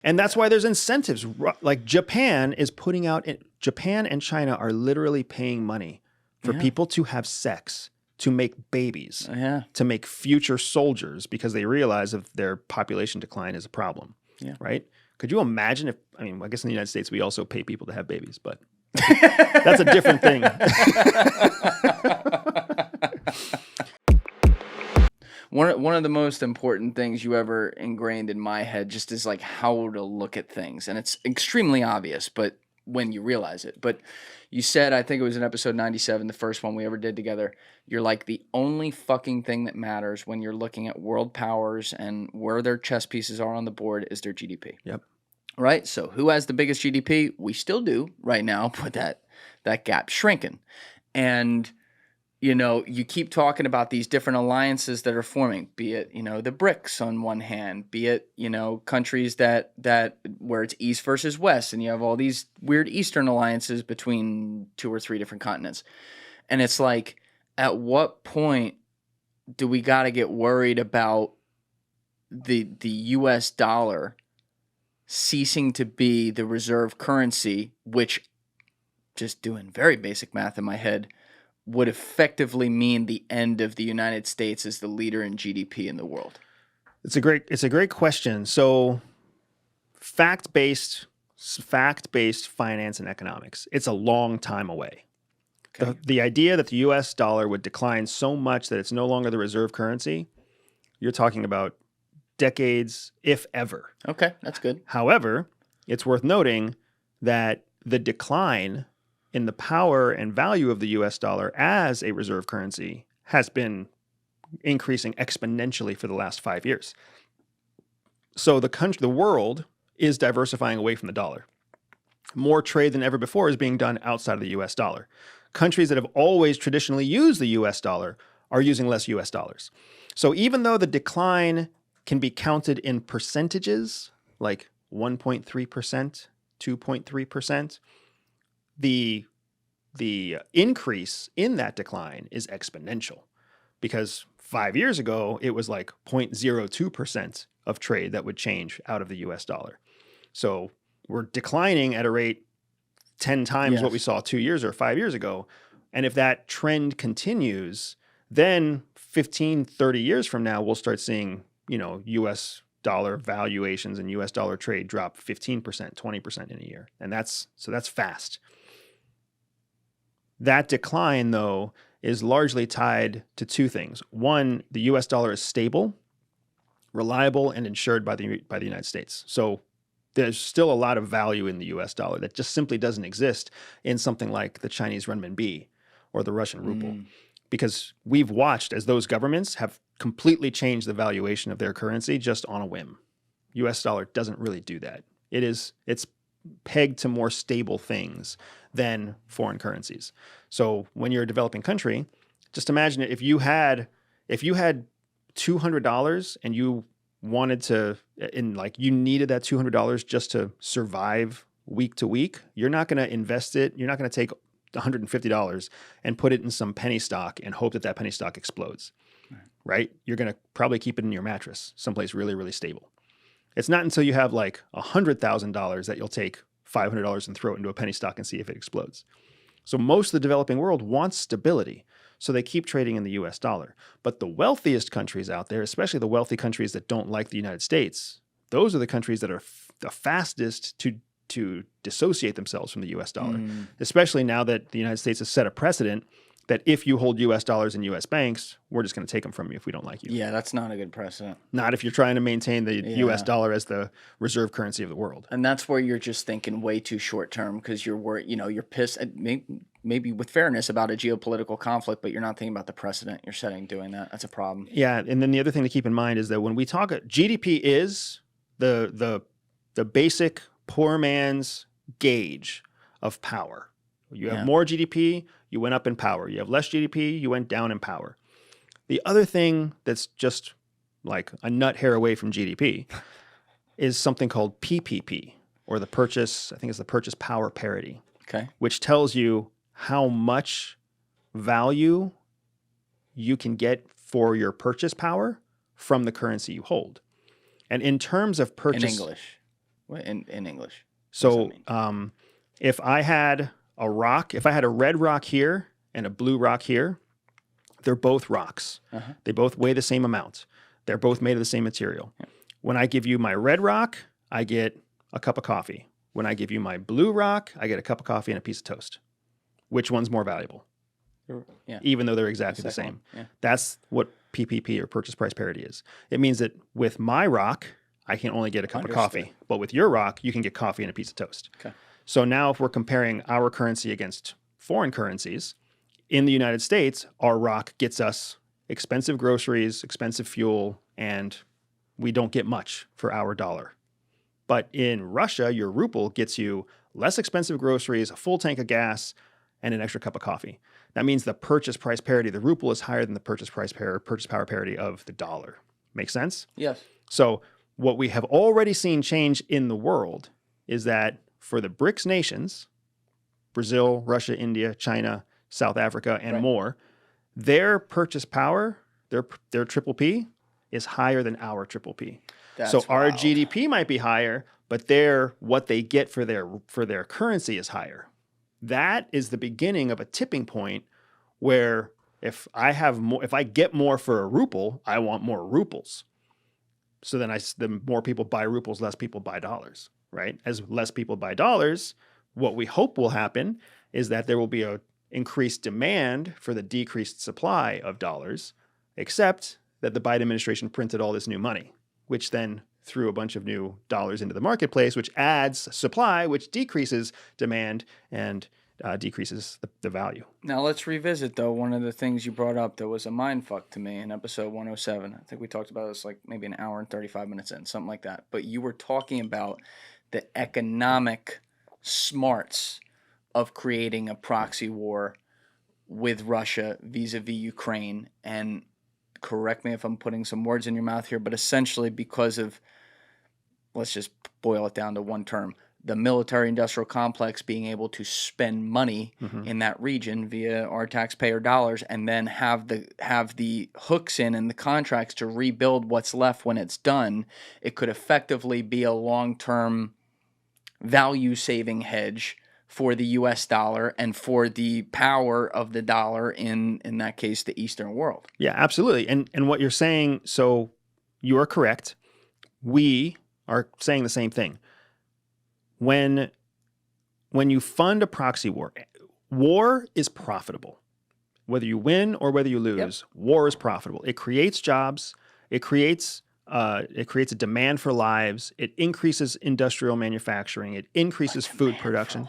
And that's why there's incentives. Like Japan is putting out, Japan and China are literally paying money for people to have sex, to make babies, to make future soldiers, because they realize if their population decline is a problem. Yeah. Right? Could you imagine if, I mean, I guess in the United States, we also pay people to have babies, but that's a different thing. One of the most important things you ever ingrained in my head just is like how to look at things. And it's extremely obvious, but when you realize it. But you said, I think it was in episode 97, the first one we ever did together, you're like, the only fucking thing that matters when you're looking at world powers and where their chess pieces are on the board is their GDP. Yep. Right? So who has the biggest GDP? We still do right now, but that gap's shrinking. And you know, you keep talking about these different alliances that are forming, be it, you know, the BRICS on one hand, be it, you know, countries that where it's East versus West, and you have all these weird Eastern alliances between 2 or 3 different continents. And it's like, at what point do we got to get worried about the US dollar ceasing to be the reserve currency, which, just doing very basic math in my head, would effectively mean the end of the United States as the leader in GDP in the world? It's a great question. So fact-based finance and economics, it's a long time away. Okay. The idea that the US dollar would decline so much that it's no longer the reserve currency, you're talking about decades, if ever. Okay, that's good. However, it's worth noting that the decline in the power and value of the US dollar as a reserve currency has been increasing exponentially for the last 5 years. So the world is diversifying away from the dollar. More trade than ever before is being done outside of the US dollar. Countries that have always traditionally used the US dollar are using less US dollars. So even though the decline can be counted in percentages, like 1.3%, 2.3%, the increase in that decline is exponential, because 5 years ago, it was like 0.02% of trade that would change out of the US dollar. So we're declining at a rate 10 times what we saw 2 years or 5 years ago. And if that trend continues, then 15, 30 years from now, we'll start seeing, you know, US dollar valuations and US dollar trade drop 15%, 20% in a year. And that's fast. That decline, though, is largely tied to 2 things. One, the US dollar is stable, reliable, and insured by the United States. So there's still a lot of value in the US dollar that just simply doesn't exist in something like the Chinese renminbi or the Russian ruble. Because we've watched as those governments have completely changed the valuation of their currency just on a whim. US dollar doesn't really do that. It's pegged to more stable things than foreign currencies. So when you're a developing country, just imagine if you had $200 and you wanted to, you needed that $200 just to survive week to week, you're not going to invest it. You're not going to take $150 and put it in some penny stock and hope that penny stock explodes, right? You're going to probably keep it in your mattress, someplace really, really stable. It's not until you have like $100,000 that you'll take $500 and throw it into a penny stock and see if it explodes. So most of the developing world wants stability. So they keep trading in the US dollar. But the wealthiest countries out there, especially the wealthy countries that don't like the United States, those are the countries that are the fastest to dissociate themselves from the US dollar, especially now that the United States has set a precedent that if you hold US dollars in US banks, we're just going to take them from you if we don't like you. Yeah, that's not a good precedent. Not if you're trying to maintain the US dollar as the reserve currency of the world. And that's where you're just thinking way too short term, because you're worried, you're pissed, maybe with fairness, about a geopolitical conflict, but you're not thinking about the precedent you're setting doing that. That's a problem. Yeah, and then the other thing to keep in mind is that when we talk, GDP is the basic poor man's gauge of power. You have more GDP, you went up in power. You have less GDP, you went down in power. The other thing that's just like a nut hair away from GDP is something called PPP, or the purchase power parity, which tells you how much value you can get for your purchase power from the currency you hold. And in terms of purchase... In English. In English. So if I had a red rock here and a blue rock here, they're both rocks. They both weigh the same amount. They're both made of the same material. Yeah. When I give you my red rock, I get a cup of coffee. When I give you my blue rock, I get a cup of coffee and a piece of toast. Which one's more valuable? Yeah. Even though they're exactly the same. Yeah. That's what PPP or purchase price parity is. It means that with my rock, I can only get a cup of coffee. But with your rock, you can get coffee and a piece of toast. Okay. So now if we're comparing our currency against foreign currencies, in the United States, our rock gets us expensive groceries, expensive fuel, and we don't get much for our dollar. But in Russia, your ruble gets you less expensive groceries, a full tank of gas, and an extra cup of coffee. That means the purchase price parity, the ruble is higher than the purchase power parity of the dollar. Make sense? Yes. So what we have already seen change in the world is that for the BRICS nations, Brazil, Russia, India, China, South Africa, and more, their purchase power, their triple P, is higher than our triple P. So our GDP might be higher, but what they get for their currency is higher. That is the beginning of a tipping point where if I get more for a ruble, I want more ruples. So then the more people buy ruples, less people buy dollars, right? As less people buy dollars, what we hope will happen is that there will be a increased demand for the decreased supply of dollars, except that the Biden administration printed all this new money, which then threw a bunch of new dollars into the marketplace, which adds supply, which decreases demand and decreases the value. Now let's revisit, though, one of the things you brought up that was a mindfuck to me in episode 107. I think we talked about this like maybe an hour and 35 minutes in, something like that. But you were talking about the economic smarts of creating a proxy war with Russia vis-a-vis Ukraine. And correct me if I'm putting some words in your mouth here, but essentially because of, let's just boil it down to one term, the military-industrial complex being able to spend money in that region via our taxpayer dollars, and then have the hooks in and the contracts to rebuild what's left when it's done, it could effectively be a long-term value-saving hedge for the U.S. dollar and for the power of the dollar in that case, the Eastern world. Yeah, absolutely. And what you're saying, so you are correct. We are saying the same thing. When you fund a proxy war, war is profitable. Whether you win or whether you lose, war is profitable. It creates jobs. It creates a demand for lives. It increases industrial manufacturing. It increases food production.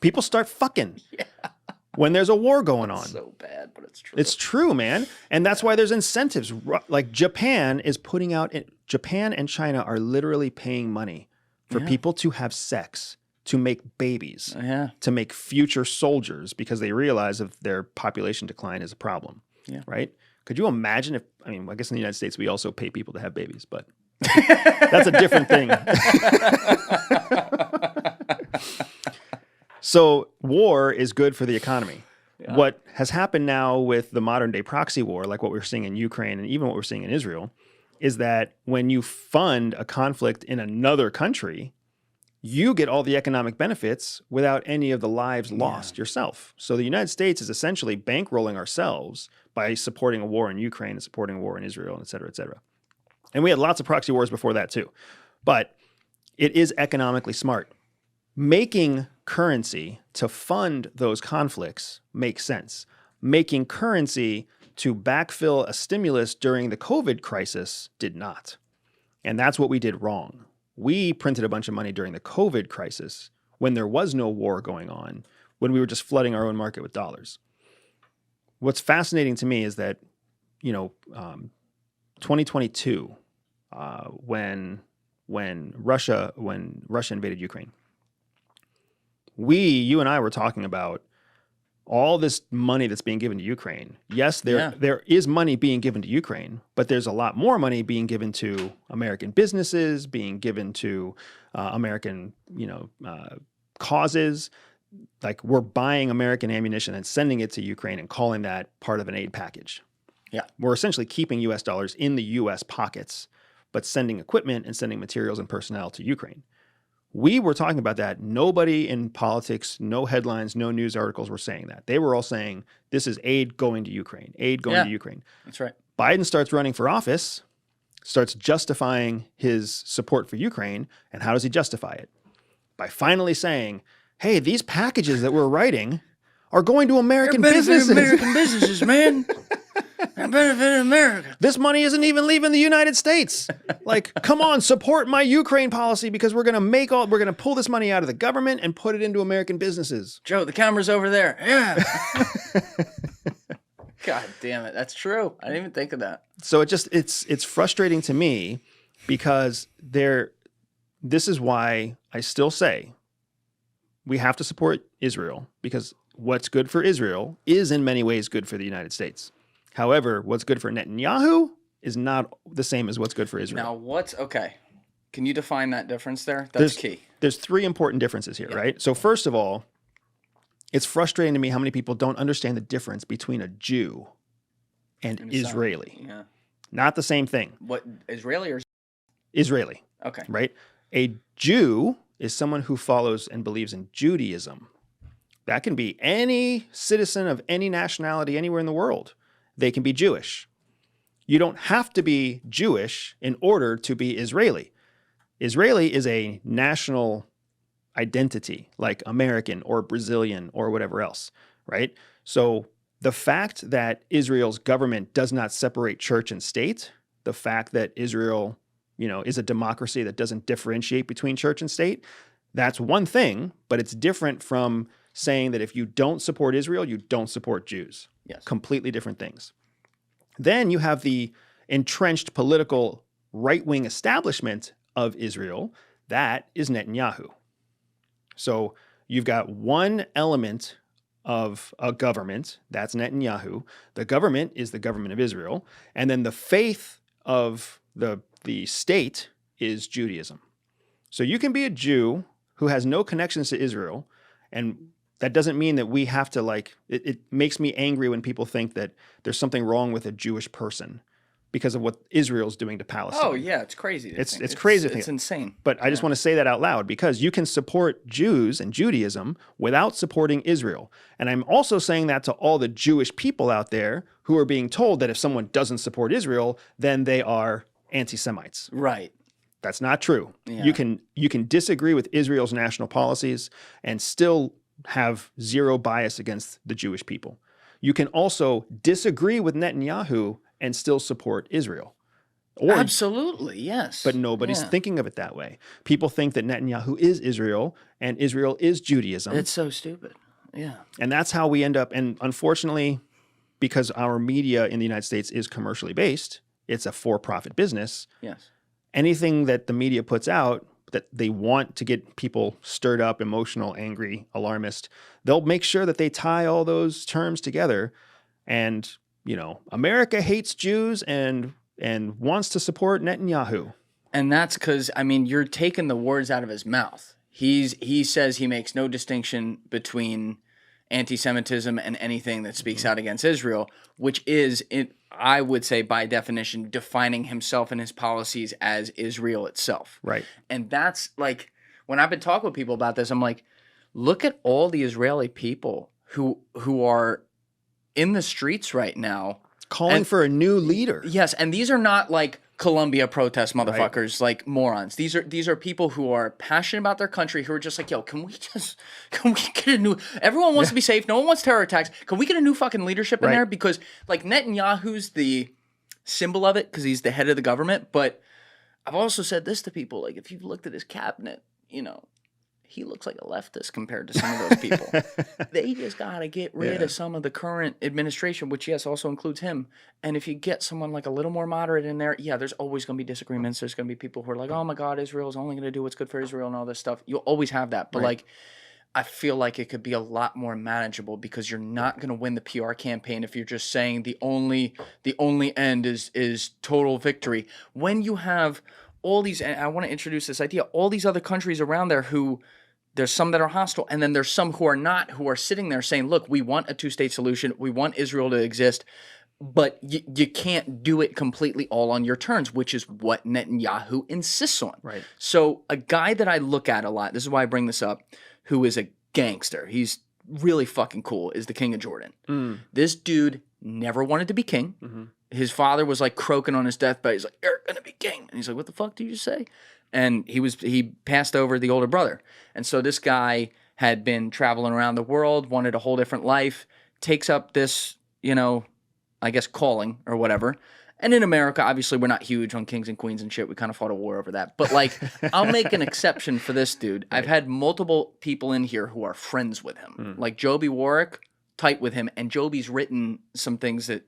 People start fucking when there's a war going on. So bad, but it's true. It's true, man. And that's why there's incentives. Like Japan and China are literally paying money for people to have sex, to make babies, to make future soldiers, because they realize if their population decline is a problem. Yeah. Right? Could you imagine I guess in the United States we also pay people to have babies, but that's a different thing. So war is good for the economy. Yeah. What has happened now with the modern day proxy war, like what we're seeing in Ukraine and even what we're seeing in Israel, is that when you fund a conflict in another country, you get all the economic benefits without any of the lives lost yourself. So the United States is essentially bankrolling ourselves by supporting a war in Ukraine and supporting a war in Israel, et cetera, et cetera. And we had lots of proxy wars before that too. But it is economically smart. Making currency to fund those conflicts makes sense. Making currency to backfill a stimulus during the COVID crisis did not. And that's what we did wrong. We printed a bunch of money during the COVID crisis when there was no war going on, when we were just flooding our own market with dollars. What's fascinating to me is that, 2022, when Russia invaded Ukraine, you and I were talking about all this money that's being given to Ukraine. Yes, there is money being given to Ukraine, but there's a lot more money being given to American businesses, being given to American, causes. Like we're buying American ammunition and sending it to Ukraine and calling that part of an aid package. Yeah, we're essentially keeping U.S. dollars in the U.S. pockets but sending equipment and sending materials and personnel to Ukraine. We were talking about that. Nobody in politics, no headlines, no news articles were saying that. They were all saying this is aid going to Ukraine, aid going to Ukraine. That's right. Biden starts running for office, starts justifying his support for Ukraine. And how does he justify it? By finally saying, hey, these packages that we're writing are going to American businesses. American businesses, man. Benefit America. This money isn't even leaving the United States. Like, come on, support my Ukraine policy because we're going to pull this money out of the government and put it into American businesses. Joe, the camera's over there. Yeah. God damn it. That's true. I didn't even think of that. So it's frustrating to me because this is why I still say we have to support Israel, because what's good for Israel is in many ways good for the United States. However, what's good for Netanyahu is not the same as what's good for Israel. Now, okay? Can you define that difference there? That's key. There's three important differences here, right? So first of all, it's frustrating to me how many people don't understand the difference between a Jew and Israeli. Yeah. Not the same thing. What, Israeli or? Israeli. Okay. Right? A Jew is someone who follows and believes in Judaism. That can be any citizen of any nationality anywhere in the world. They can be Jewish. You don't have to be Jewish in order to be Israeli. Israeli is a national identity, like American or Brazilian or whatever else, right? So the fact that Israel's government does not separate church and state, the fact that Israel, is a democracy that doesn't differentiate between church and state, that's one thing, but it's different from saying that if you don't support Israel, you don't support Jews. Yes. Completely different things. Then you have the entrenched political right-wing establishment of Israel. That is Netanyahu. So you've got one element of a government, that's Netanyahu. The government is the government of Israel. And then the faith of the state is Judaism. So you can be a Jew who has no connections to Israel, and that doesn't mean that we have to it makes me angry when people think that there's something wrong with a Jewish person because of what Israel's doing to Palestine. Oh yeah, it's crazy. It's crazy. It's insane. But I just want to say that out loud because you can support Jews and Judaism without supporting Israel. And I'm also saying that to all the Jewish people out there who are being told that if someone doesn't support Israel, then they are anti-Semites. Right. That's not true. Yeah. You can disagree with Israel's national policies and still have zero bias against the Jewish people. You can also disagree with Netanyahu and still support Israel. Absolutely, yes. But nobody's thinking of it that way. People think that Netanyahu is Israel and Israel is Judaism. It's so stupid. Yeah. And that's how we end up. And unfortunately, because our media in the United States is commercially based, it's a for-profit business. Yes. Anything that the media puts out that they want to get people stirred up, emotional, angry, alarmist, they'll make sure that they tie all those terms together. And, America hates Jews and wants to support Netanyahu. And that's because, you're taking the words out of his mouth. He says he makes no distinction between anti-Semitism and anything that speaks out against Israel, which is, I would say, by definition, defining himself and his policies as Israel itself. Right. And that's when I've been talking with people about this, I'm like, look at all the Israeli people who are in the streets right now. Calling for a new leader. Yes, and these are not Columbia protest motherfuckers, morons. These are people who are passionate about their country, who are just yo, can we get a new, everyone wants to be safe, no one wants terror attacks, can we get a new fucking leadership in there? Because Netanyahu's the symbol of it because he's the head of the government, but I've also said this to people, if you've looked at his cabinet, he looks like a leftist compared to some of those people. They just got to get rid of some of the current administration, which, yes, also includes him. And if you get someone a little more moderate in there, there's always going to be disagreements. There's going to be people who are oh, my God, Israel's only going to do what's good for Israel and all this stuff. You'll always have that. But, I feel like it could be a lot more manageable because you're not going to win the PR campaign if you're just saying the only end is total victory. When you have all these, and I want to introduce this idea, all these other countries around there who, there's some that are hostile, and then there's some who are not, who are sitting there saying, look, we want a two-state solution. We want Israel to exist. but you can't do it completely all on your terms, which is what Netanyahu insists on. Right. So a guy that I look at a lot, this is why I bring this up, who is a gangster, he's really fucking cool, is the King of Jordan. This dude never wanted to be king. His father was like croaking on his deathbed. He's like, "You're gonna be king." And he's like, "What the fuck did you say?" And he passed over the older brother. And so this guy had been traveling around the world, wanted a whole different life, takes up this, I guess, calling or whatever. And in America, obviously, we're not huge on kings and queens and shit. We kind of fought a war over that. But, like, I'll make an exception for this dude. Right. I've had multiple people in here who are friends with him. Like Joby Warwick, tight with him. And Joby's written some things that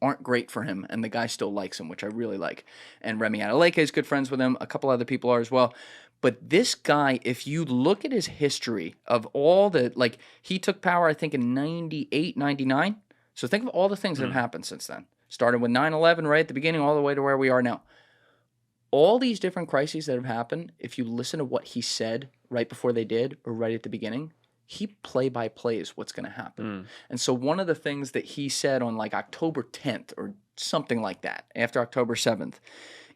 aren't great for him. And the guy still likes him, which I really like. And Remy Adeleke is good friends with him. A couple other people are as well. But this guy, if you look at his history of all the, like, he took power, I think, in 98, 99. So think of all the things that have happened since then. Started with 9/11 right at the beginning all the way to where we are now. All these different crises that have happened, if you listen to what he said right before they did or right at the beginning, he play-by-plays what's going to happen. And so one of the things that he said on like October 10th or something like that, after October 7th,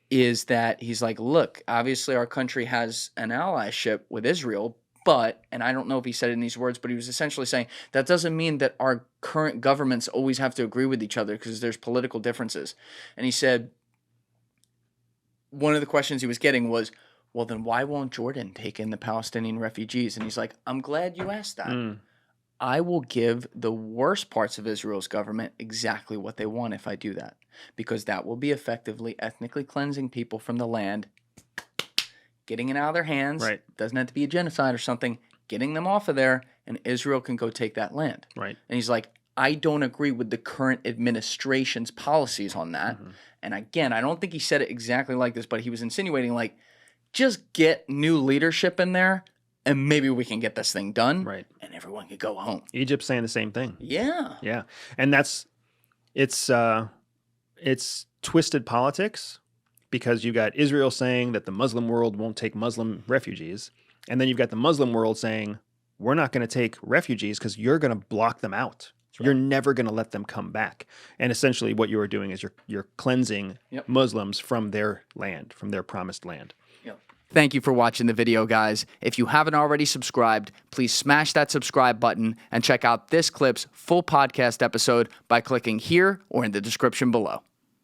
is that he's like, look, obviously our country has an allyship with Israel, but, and I don't know if he said it in these words, but he was essentially saying that doesn't mean that our current governments always have to agree with each other because there's political differences. And he said one of the questions he was getting was, well, then why won't Jordan take in the Palestinian refugees? And he's like, I'm glad you asked that. I will give the worst parts of Israel's government exactly what they want if I do that, because that will be effectively ethnically cleansing people from the land, getting it out of their hands. Right. Doesn't have to be a genocide or something, getting them off of there, and Israel can go take that land. Right. And he's like, I don't agree with the current administration's policies on that. And again, I don't think he said it exactly like this, but he was insinuating like, just get new leadership in there and maybe we can get this thing done. Right. And everyone can go home. Egypt's saying the same thing. Yeah. Yeah. And it's twisted politics, because you've got Israel saying that the Muslim world won't take Muslim refugees. And then you've got the Muslim world saying, we're not going to take refugees because you're going to block them out. Right. You're never going to let them come back. And essentially what you are doing is you're cleansing Muslims from their land, from their promised land. Thank you for watching the video, guys. If you haven't already subscribed, please smash that subscribe button and check out this clip's full podcast episode by clicking here or in the description below.